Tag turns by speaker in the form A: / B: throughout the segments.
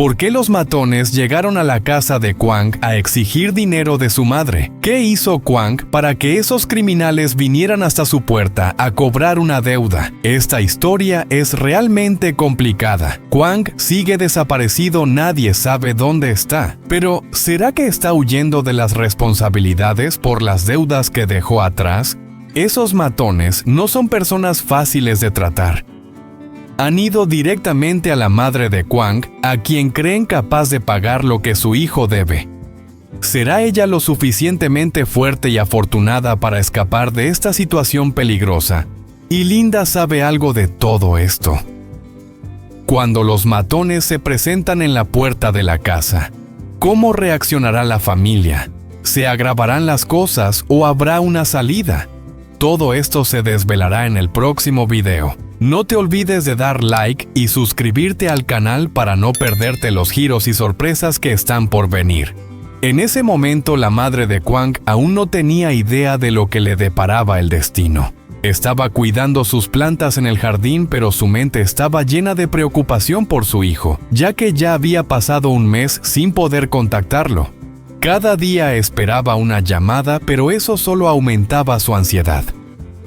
A: ¿Por qué los matones llegaron a la casa de Kwang a exigir dinero de su madre? ¿Qué hizo Kwang para que esos criminales vinieran hasta su puerta a cobrar una deuda? Esta historia es realmente complicada. Kwang sigue desaparecido, nadie sabe dónde está. Pero, ¿será que está huyendo de las responsabilidades por las deudas que dejó atrás? Esos matones no son personas fáciles de tratar. Han ido directamente a la madre de Kwang, a quien creen capaz de pagar lo que su hijo debe. ¿Será ella lo suficientemente fuerte y afortunada para escapar de esta situación peligrosa? Y Linda sabe algo de todo esto. Cuando los matones se presentan en la puerta de la casa, ¿cómo reaccionará la familia? ¿Se agravarán las cosas o habrá una salida? Todo esto se desvelará en el próximo video. No te olvides de dar like y suscribirte al canal para no perderte los giros y sorpresas que están por venir. En ese momento la madre de Kwang aún no tenía idea de lo que le deparaba el destino. Estaba cuidando sus plantas en el jardín, pero su mente estaba llena de preocupación por su hijo, ya que ya había pasado un mes sin poder contactarlo. Cada día esperaba una llamada, pero eso solo aumentaba su ansiedad.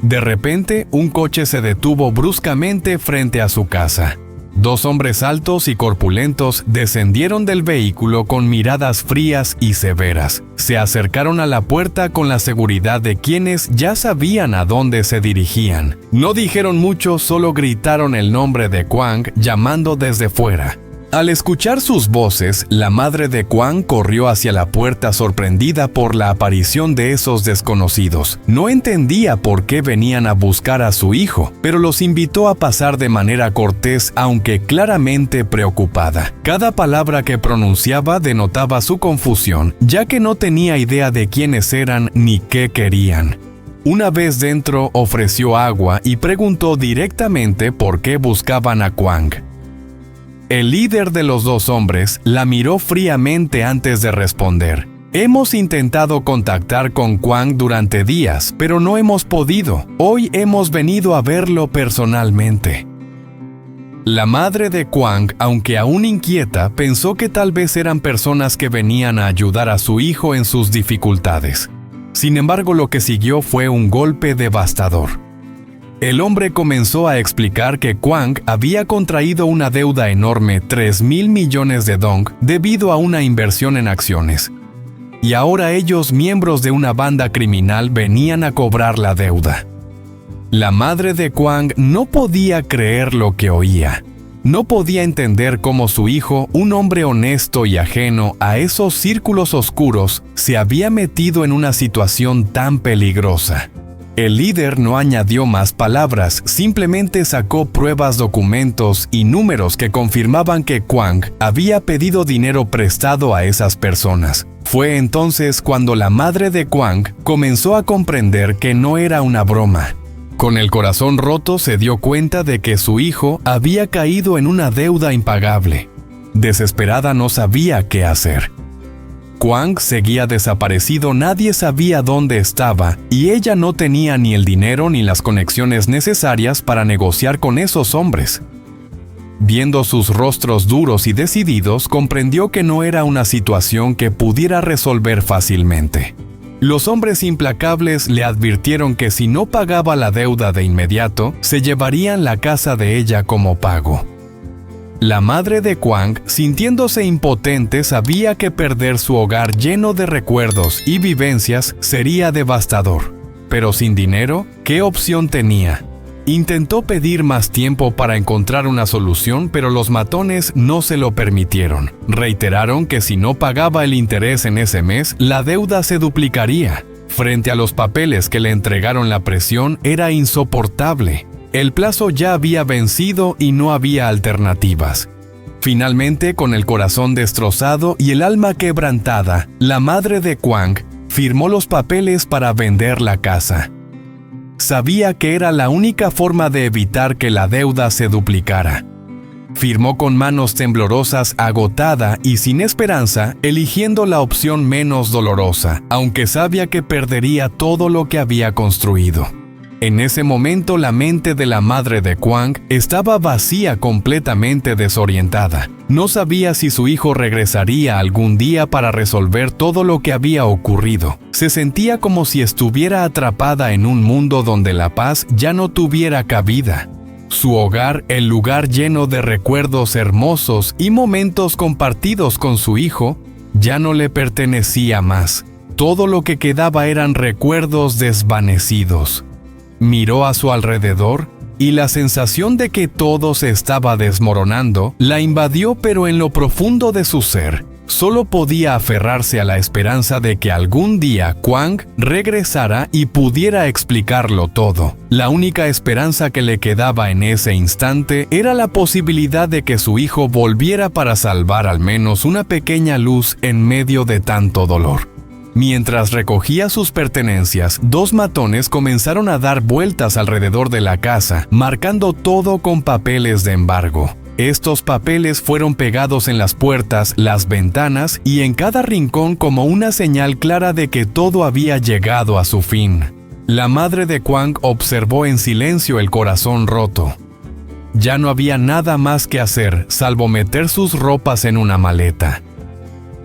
A: De repente, un coche se detuvo bruscamente frente a su casa. Dos hombres altos y corpulentos descendieron del vehículo con miradas frías y severas. Se acercaron a la puerta con la seguridad de quienes ya sabían a dónde se dirigían. No dijeron mucho, solo gritaron el nombre de Kwang llamando desde fuera. Al escuchar sus voces, la madre de Kwang corrió hacia la puerta sorprendida por la aparición de esos desconocidos. No entendía por qué venían a buscar a su hijo, pero los invitó a pasar de manera cortés, aunque claramente preocupada. Cada palabra que pronunciaba denotaba su confusión, ya que no tenía idea de quiénes eran ni qué querían. Una vez dentro, ofreció agua y preguntó directamente por qué buscaban a Kwang. El líder de los dos hombres la miró fríamente antes de responder. Hemos intentado contactar con Kwang durante días, pero no hemos podido. Hoy hemos venido a verlo personalmente. La madre de Kwang, aunque aún inquieta, pensó que tal vez eran personas que venían a ayudar a su hijo en sus dificultades. Sin embargo, lo que siguió fue un golpe devastador. El hombre comenzó a explicar que Kwang había contraído una deuda enorme, 3.000 millones de dong, debido a una inversión en acciones. Y ahora ellos, miembros de una banda criminal, venían a cobrar la deuda. La madre de Kwang no podía creer lo que oía. No podía entender cómo su hijo, un hombre honesto y ajeno a esos círculos oscuros, se había metido en una situación tan peligrosa. El líder no añadió más palabras, simplemente sacó pruebas, documentos y números que confirmaban que Kwang había pedido dinero prestado a esas personas. Fue entonces cuando la madre de Kwang comenzó a comprender que no era una broma. Con el corazón roto se dio cuenta de que su hijo había caído en una deuda impagable. Desesperada no sabía qué hacer. Kwang seguía desaparecido, nadie sabía dónde estaba y ella no tenía ni el dinero ni las conexiones necesarias para negociar con esos hombres. Viendo sus rostros duros y decididos, comprendió que no era una situación que pudiera resolver fácilmente. Los hombres implacables le advirtieron que si no pagaba la deuda de inmediato, se llevarían la casa de ella como pago. La madre de Kwang, sintiéndose impotente, sabía que perder su hogar lleno de recuerdos y vivencias sería devastador. Pero sin dinero, ¿qué opción tenía? Intentó pedir más tiempo para encontrar una solución, pero los matones no se lo permitieron. Reiteraron que si no pagaba el interés en ese mes, la deuda se duplicaría. Frente a los papeles que le entregaron, la presión era insoportable. El plazo ya había vencido y no había alternativas. Finalmente, con el corazón destrozado y el alma quebrantada, la madre de Kwang firmó los papeles para vender la casa. Sabía que era la única forma de evitar que la deuda se duplicara. Firmó con manos temblorosas, agotada y sin esperanza, eligiendo la opción menos dolorosa, aunque sabía que perdería todo lo que había construido. En ese momento la mente de la madre de Kwang estaba vacía, completamente desorientada. No sabía si su hijo regresaría algún día para resolver todo lo que había ocurrido. Se sentía como si estuviera atrapada en un mundo donde la paz ya no tuviera cabida. Su hogar, el lugar lleno de recuerdos hermosos y momentos compartidos con su hijo, ya no le pertenecía más. Todo lo que quedaba eran recuerdos desvanecidos. Miró a su alrededor y la sensación de que todo se estaba desmoronando la invadió, pero en lo profundo de su ser, solo podía aferrarse a la esperanza de que algún día Kwang regresara y pudiera explicarlo todo. La única esperanza que le quedaba en ese instante era la posibilidad de que su hijo volviera para salvar al menos una pequeña luz en medio de tanto dolor. Mientras recogía sus pertenencias, dos matones comenzaron a dar vueltas alrededor de la casa, marcando todo con papeles de embargo. Estos papeles fueron pegados en las puertas, las ventanas y en cada rincón como una señal clara de que todo había llegado a su fin. La madre de Kwang observó en silencio, el corazón roto. Ya no había nada más que hacer, salvo meter sus ropas en una maleta.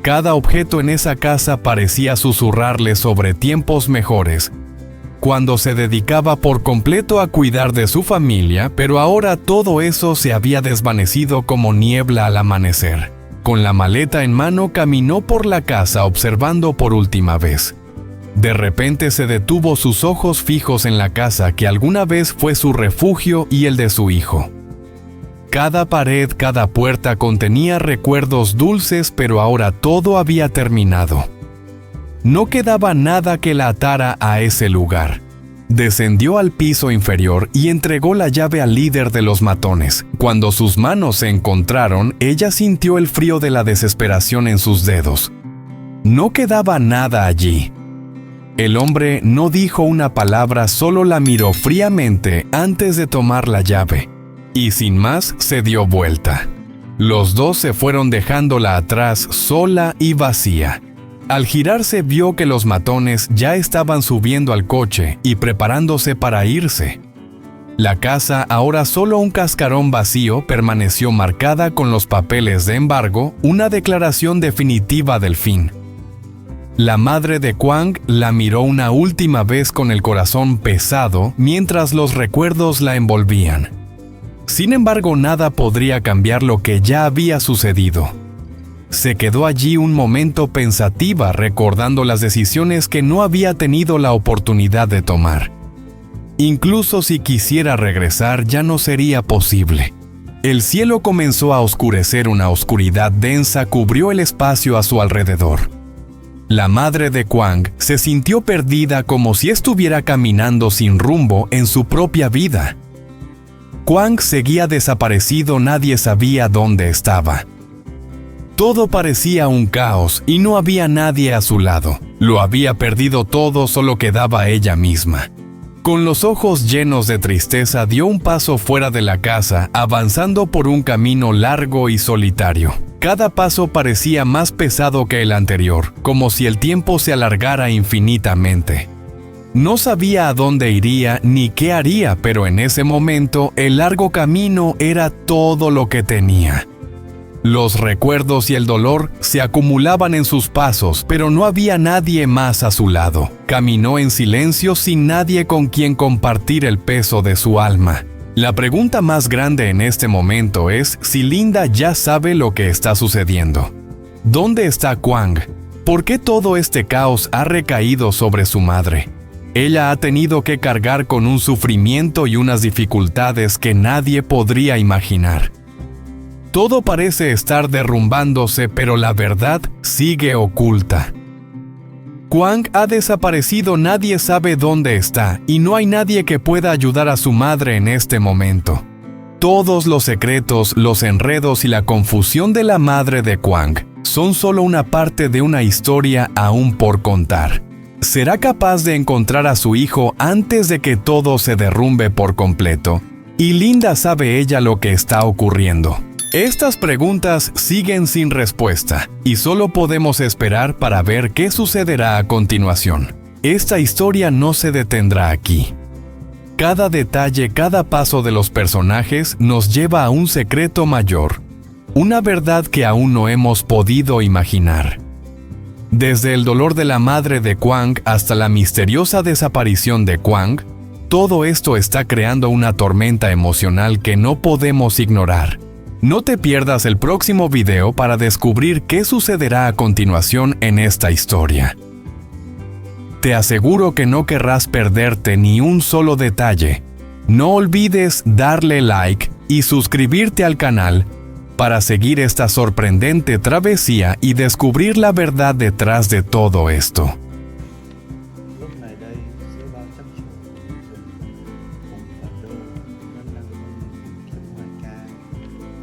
A: Cada objeto en esa casa parecía susurrarle sobre tiempos mejores, cuando se dedicaba por completo a cuidar de su familia, pero ahora todo eso se había desvanecido como niebla al amanecer. Con la maleta en mano caminó por la casa observando por última vez. De repente se detuvo, sus ojos fijos en la casa que alguna vez fue su refugio y el de su hijo. Cada pared, cada puerta contenía recuerdos dulces, pero ahora todo había terminado. No quedaba nada que la atara a ese lugar. Descendió al piso inferior y entregó la llave al líder de los matones. Cuando sus manos se encontraron, ella sintió el frío de la desesperación en sus dedos. No quedaba nada allí. El hombre no dijo una palabra, solo la miró fríamente antes de tomar la llave. Y sin más, se dio vuelta. Los dos se fueron dejándola atrás, sola y vacía. Al girarse vio que los matones ya estaban subiendo al coche y preparándose para irse. La casa, ahora solo un cascarón vacío, permaneció marcada con los papeles de embargo, una declaración definitiva del fin. La madre de Kwang la miró una última vez con el corazón pesado mientras los recuerdos la envolvían. Sin embargo, nada podría cambiar lo que ya había sucedido. Se quedó allí un momento pensativa, recordando las decisiones que no había tenido la oportunidad de tomar. Incluso si quisiera regresar, ya no sería posible. El cielo comenzó a oscurecer, una oscuridad densa cubrió el espacio a su alrededor. La madre de Kwang se sintió perdida, como si estuviera caminando sin rumbo en su propia vida. Kwang seguía desaparecido, nadie sabía dónde estaba. Todo parecía un caos y no había nadie a su lado. Lo había perdido todo, solo quedaba ella misma. Con los ojos llenos de tristeza, dio un paso fuera de la casa, avanzando por un camino largo y solitario. Cada paso parecía más pesado que el anterior, como si el tiempo se alargara infinitamente. No sabía a dónde iría ni qué haría, pero en ese momento el largo camino era todo lo que tenía. Los recuerdos y el dolor se acumulaban en sus pasos, pero no había nadie más a su lado. Caminó en silencio, sin nadie con quien compartir el peso de su alma. La pregunta más grande en este momento es si Linda ya sabe lo que está sucediendo. ¿Dónde está Kwang? ¿Por qué todo este caos ha recaído sobre su madre? Ella ha tenido que cargar con un sufrimiento y unas dificultades que nadie podría imaginar. Todo parece estar derrumbándose, pero la verdad sigue oculta. Kwang ha desaparecido, nadie sabe dónde está, y no hay nadie que pueda ayudar a su madre en este momento. Todos los secretos, los enredos y la confusión de la madre de Kwang son solo una parte de una historia aún por contar. ¿Será capaz de encontrar a su hijo antes de que todo se derrumbe por completo? Y Linda, ¿sabe ella lo que está ocurriendo? Estas preguntas siguen sin respuesta y solo podemos esperar para ver qué sucederá a continuación. Esta historia no se detendrá aquí. Cada detalle, cada paso de los personajes nos lleva a un secreto mayor, una verdad que aún no hemos podido imaginar. Desde el dolor de la madre de Kwang hasta la misteriosa desaparición de Kwang, todo esto está creando una tormenta emocional que no podemos ignorar. No te pierdas el próximo video para descubrir qué sucederá a continuación en esta historia. Te aseguro que no querrás perderte ni un solo detalle. No olvides darle like y suscribirte al canal para seguir esta sorprendente travesía y descubrir la verdad detrás de todo esto.
B: Lúc này đây, giữa bao trắc trở rừng cùng phần đô vẫn đang tìm kiếm hoài ca.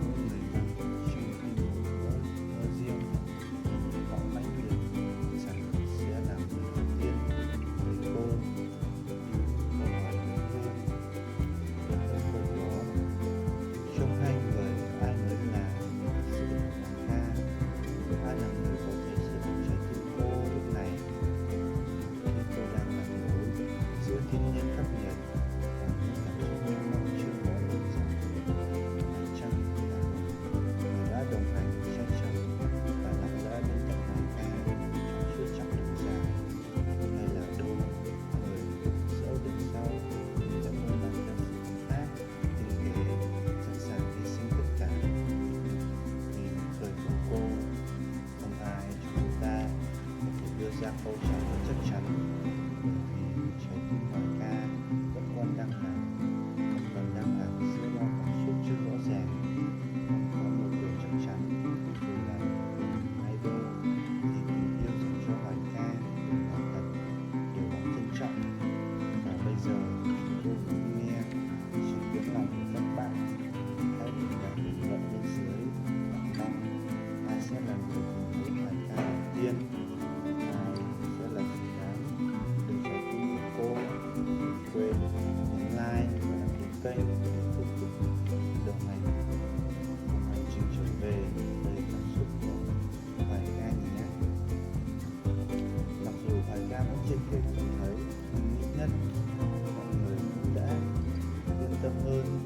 B: Mỗi người rằng trong khi một riêng họ mãnh liệt rằng sẽ làm người đầu tiên với cô. Câu hỏi đúng hơn câu đó, trong hai người ai mới là sự hoài ca, ai là người có thể chiếm trái tim cô lúc này. Khi cô đang làm dối giữa thiên nhiên khắc nghiệt và những cảm xúc mênh mông chưa có lời rằng phải chăng là người đã đồng hành che chở và lặng lẽ đến tận hoài ca trong suốt chặng đường dài, hay là đô người dẫu đứng sau vẫn luôn mang theo sự ấm áp tinh tế, sẵn sàng hy sinh tất cả vì đời của cô. Không ai trong chúng ta có thể đưa ra câu trả lời chắc chắn, bởi vì trái tim hoài ca vẫn còn đang ẩn giữa bao cảm xúc chưa rõ ràng. Không có một điều chắc chắn, dù là hay đô thì tình yêu dành cho hoài ca là thật, điều đáng trân trọng. Và bây giờ tôi muốn nghe sự tiếng lòng của các bạn. Hãy để lại bình luận bên dưới và mong ai sẽ là người cùng với hoài ca đầu tiên, ai sẽ là người đáng từ trái tim của cô. Đừng quên nhấn like và đăng ký kênh để tiếp tục đồng hành cùng hành trình trở về đầy cảm xúc của hoài ca nhé. Mặc dù hoài ca vẫn chưa kịp nhìn thấy, nhưng ít nhất mọi người cũng đã yên tâm hơn